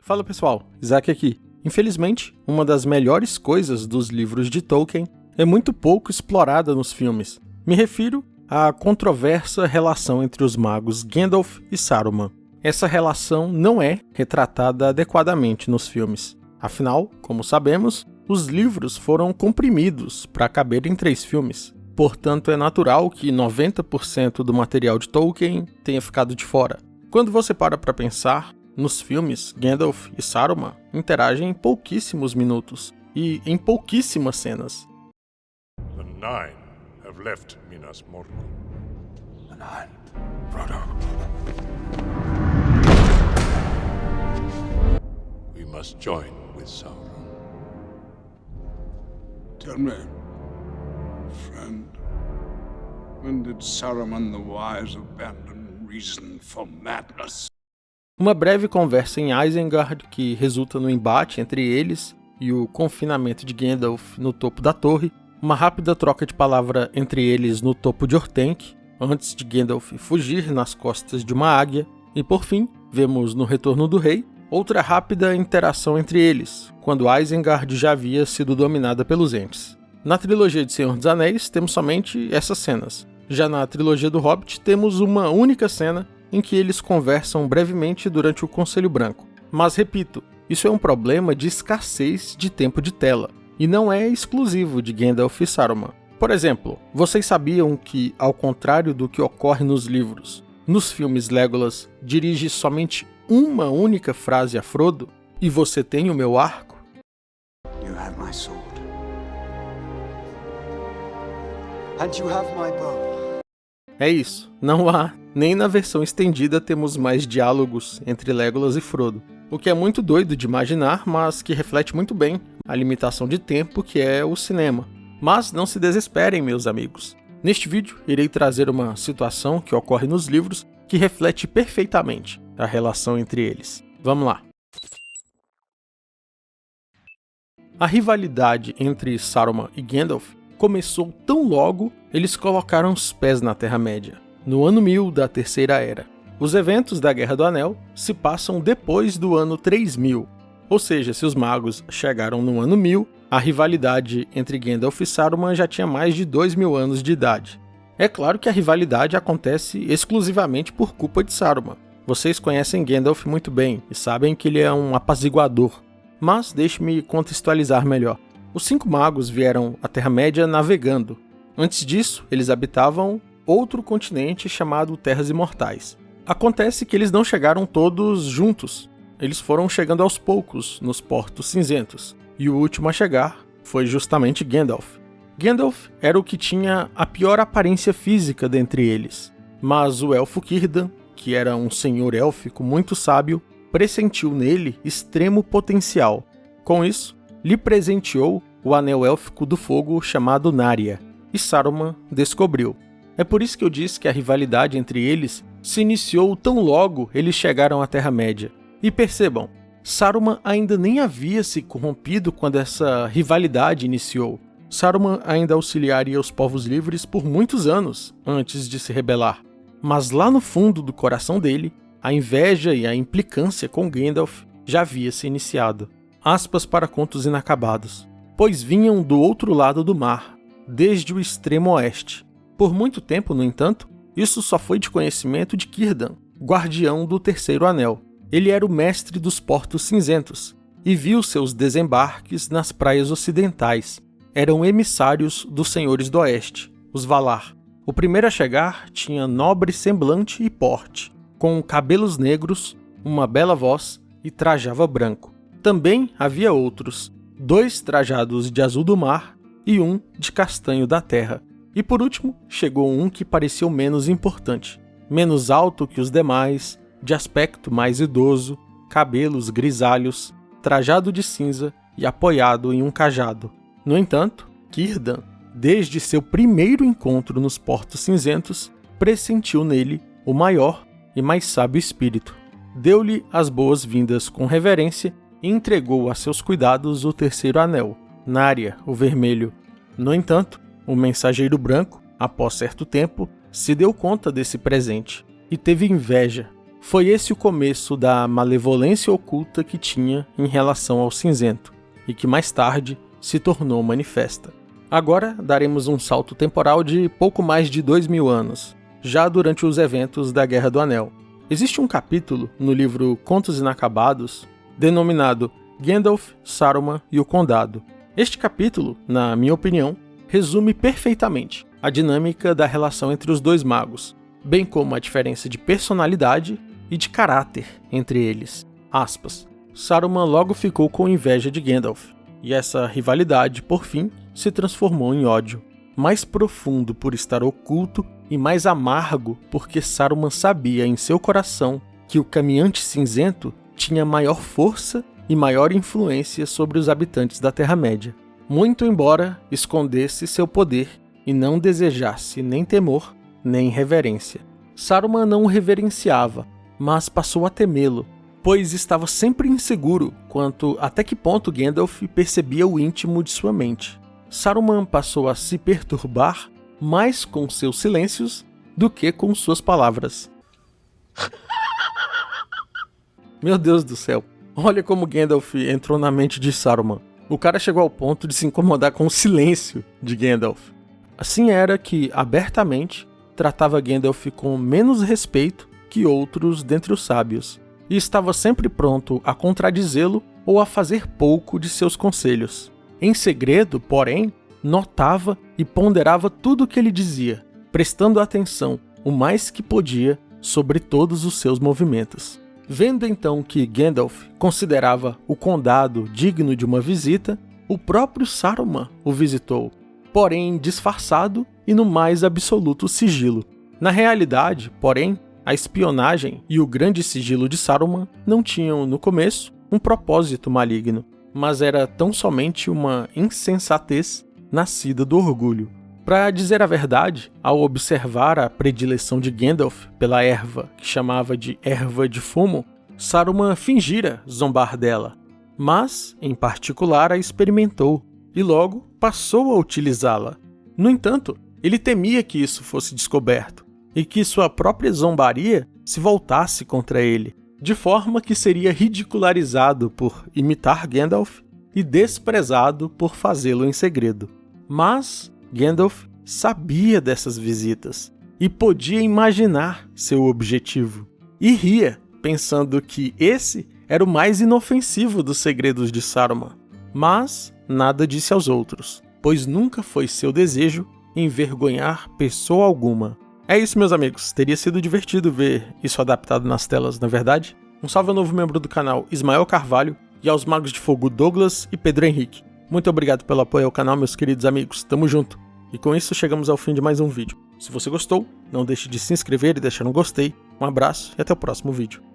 Fala pessoal, Isaac aqui. Infelizmente, uma das melhores coisas dos livros de Tolkien é muito pouco explorada nos filmes. Me refiro à controversa relação entre os magos Gandalf e Saruman. Essa relação não é retratada adequadamente nos filmes. Afinal, como sabemos, os livros foram comprimidos para caber em 3 filmes. Portanto, é natural que 90% do material de Tolkien tenha ficado de fora. Quando você para pensar, nos filmes, Gandalf e Saruman interagem em pouquíssimos minutos e em pouquíssimas cenas. The Nine have left Minas Morgul. The Nine, Frodo. We must join with Sauron. Tell me, friend, when did Saruman the Wise abandon reason for madness? Uma breve conversa em Isengard que resulta no embate entre eles e o confinamento de Gandalf no topo da torre, uma rápida troca de palavra entre eles no topo de Orthanc, antes de Gandalf fugir nas costas de uma águia, e por fim, vemos no Retorno do Rei, outra rápida interação entre eles, quando Isengard já havia sido dominada pelos Ents. Na trilogia de Senhor dos Anéis temos somente essas cenas. Já na trilogia do Hobbit temos uma única cena em que eles conversam brevemente durante o Conselho Branco. Mas repito, isso é um problema de escassez de tempo de tela, e não é exclusivo de Gandalf e Saruman. Por exemplo, vocês sabiam que, ao contrário do que ocorre nos livros, nos filmes Legolas dirige somente uma única frase a Frodo, e você tem o meu arco? You have my sword. And you have my bow. É isso, não há, nem na versão estendida temos mais diálogos entre Legolas e Frodo, o que é muito doido de imaginar, mas que reflete muito bem a limitação de tempo que é o cinema. Mas não se desesperem, meus amigos. Neste vídeo, irei trazer uma situação que ocorre nos livros que reflete perfeitamente a relação entre eles. Vamos lá. A rivalidade entre Saruman e Gandalf começou tão logo eles colocaram os pés na Terra-média, no ano 1000 da Terceira Era. Os eventos da Guerra do Anel se passam depois do ano 3000, ou seja, se os magos chegaram no ano 1000, a rivalidade entre Gandalf e Saruman já tinha mais de 2000 anos de idade. É claro que a rivalidade acontece exclusivamente por culpa de Saruman. Vocês conhecem Gandalf muito bem e sabem que ele é um apaziguador, mas deixe-me contextualizar melhor. Os 5 magos vieram à Terra-média navegando. Antes disso, eles habitavam outro continente chamado Terras Imortais. Acontece que eles não chegaram todos juntos. Eles foram chegando aos poucos nos Portos Cinzentos. E o último a chegar foi justamente Gandalf. Gandalf era o que tinha a pior aparência física dentre eles. Mas o elfo Círdan, que era um senhor élfico muito sábio, pressentiu nele extremo potencial. Com isso, lhe presenteou o anel élfico do fogo chamado Narya, e Saruman descobriu. É por isso que eu disse que a rivalidade entre eles se iniciou tão logo eles chegaram à Terra-média. E percebam, Saruman ainda nem havia se corrompido quando essa rivalidade iniciou. Saruman ainda auxiliaria os povos livres por muitos anos antes de se rebelar. Mas lá no fundo do coração dele, a inveja e a implicância com Gandalf já havia se iniciado. Aspas para contos inacabados. Pois vinham do outro lado do mar, desde o extremo oeste. Por muito tempo, no entanto, isso só foi de conhecimento de Círdan, guardião do Terceiro Anel. Ele era o mestre dos Portos Cinzentos e viu seus desembarques nas praias ocidentais. Eram emissários dos Senhores do Oeste, os Valar. O primeiro a chegar tinha nobre semblante e porte, com cabelos negros, uma bela voz e trajava branco. Também havia outros, 2 trajados de azul do mar e 1 de castanho da terra. E por último, chegou um que pareceu menos importante, menos alto que os demais, de aspecto mais idoso, cabelos grisalhos, trajado de cinza e apoiado em um cajado. No entanto, Círdan, desde seu primeiro encontro nos Portos Cinzentos, pressentiu nele o maior e mais sábio espírito. Deu-lhe as boas-vindas com reverência e entregou a seus cuidados o Terceiro Anel, Narya, o Vermelho. No entanto, o Mensageiro Branco, após certo tempo, se deu conta desse presente e teve inveja. Foi esse o começo da malevolência oculta que tinha em relação ao cinzento, e que mais tarde se tornou manifesta. Agora daremos um salto temporal de pouco mais de 2000 anos, já durante os eventos da Guerra do Anel. Existe um capítulo no livro Contos Inacabados, denominado Gandalf, Saruman e o Condado. Este capítulo, na minha opinião, resume perfeitamente a dinâmica da relação entre os dois magos, bem como a diferença de personalidade e de caráter entre eles. Aspas. Saruman logo ficou com inveja de Gandalf, e essa rivalidade, por fim, se transformou em ódio, mais profundo por estar oculto e mais amargo porque Saruman sabia em seu coração que o Caminhante Cinzento tinha maior força e maior influência sobre os habitantes da Terra-média, muito embora escondesse seu poder e não desejasse nem temor nem reverência. Saruman não o reverenciava, mas passou a temê-lo, pois estava sempre inseguro quanto até que ponto Gandalf percebia o íntimo de sua mente. Saruman passou a se perturbar mais com seus silêncios do que com suas palavras. Meu Deus do céu, olha como Gandalf entrou na mente de Saruman. O cara chegou ao ponto de se incomodar com o silêncio de Gandalf. Assim era que, abertamente, tratava Gandalf com menos respeito que outros dentre os sábios, e estava sempre pronto a contradizê-lo ou a fazer pouco de seus conselhos. Em segredo, porém, notava e ponderava tudo o que ele dizia, prestando atenção o mais que podia sobre todos os seus movimentos. Vendo então que Gandalf considerava o condado digno de uma visita, o próprio Saruman o visitou, porém disfarçado e no mais absoluto sigilo. Na realidade, porém, a espionagem e o grande sigilo de Saruman não tinham, no começo, um propósito maligno, mas era tão somente uma insensatez nascida do orgulho. Para dizer a verdade, ao observar a predileção de Gandalf pela erva que chamava de erva de fumo, Saruman fingira zombar dela, mas, em particular, a experimentou e logo passou a utilizá-la. No entanto, ele temia que isso fosse descoberto e que sua própria zombaria se voltasse contra ele, de forma que seria ridicularizado por imitar Gandalf e desprezado por fazê-lo em segredo. Mas Gandalf sabia dessas visitas e podia imaginar seu objetivo. E ria, pensando que esse era o mais inofensivo dos segredos de Saruman. Mas nada disse aos outros, pois nunca foi seu desejo envergonhar pessoa alguma. É isso, meus amigos. Teria sido divertido ver isso adaptado nas telas, não é verdade? Um salve ao novo membro do canal, Ismael Carvalho, e aos Magos de Fogo Douglas e Pedro Henrique. Muito obrigado pelo apoio ao canal, meus queridos amigos. Tamo junto. E com isso chegamos ao fim de mais um vídeo. Se você gostou, não deixe de se inscrever e deixar um gostei. Um abraço e até o próximo vídeo.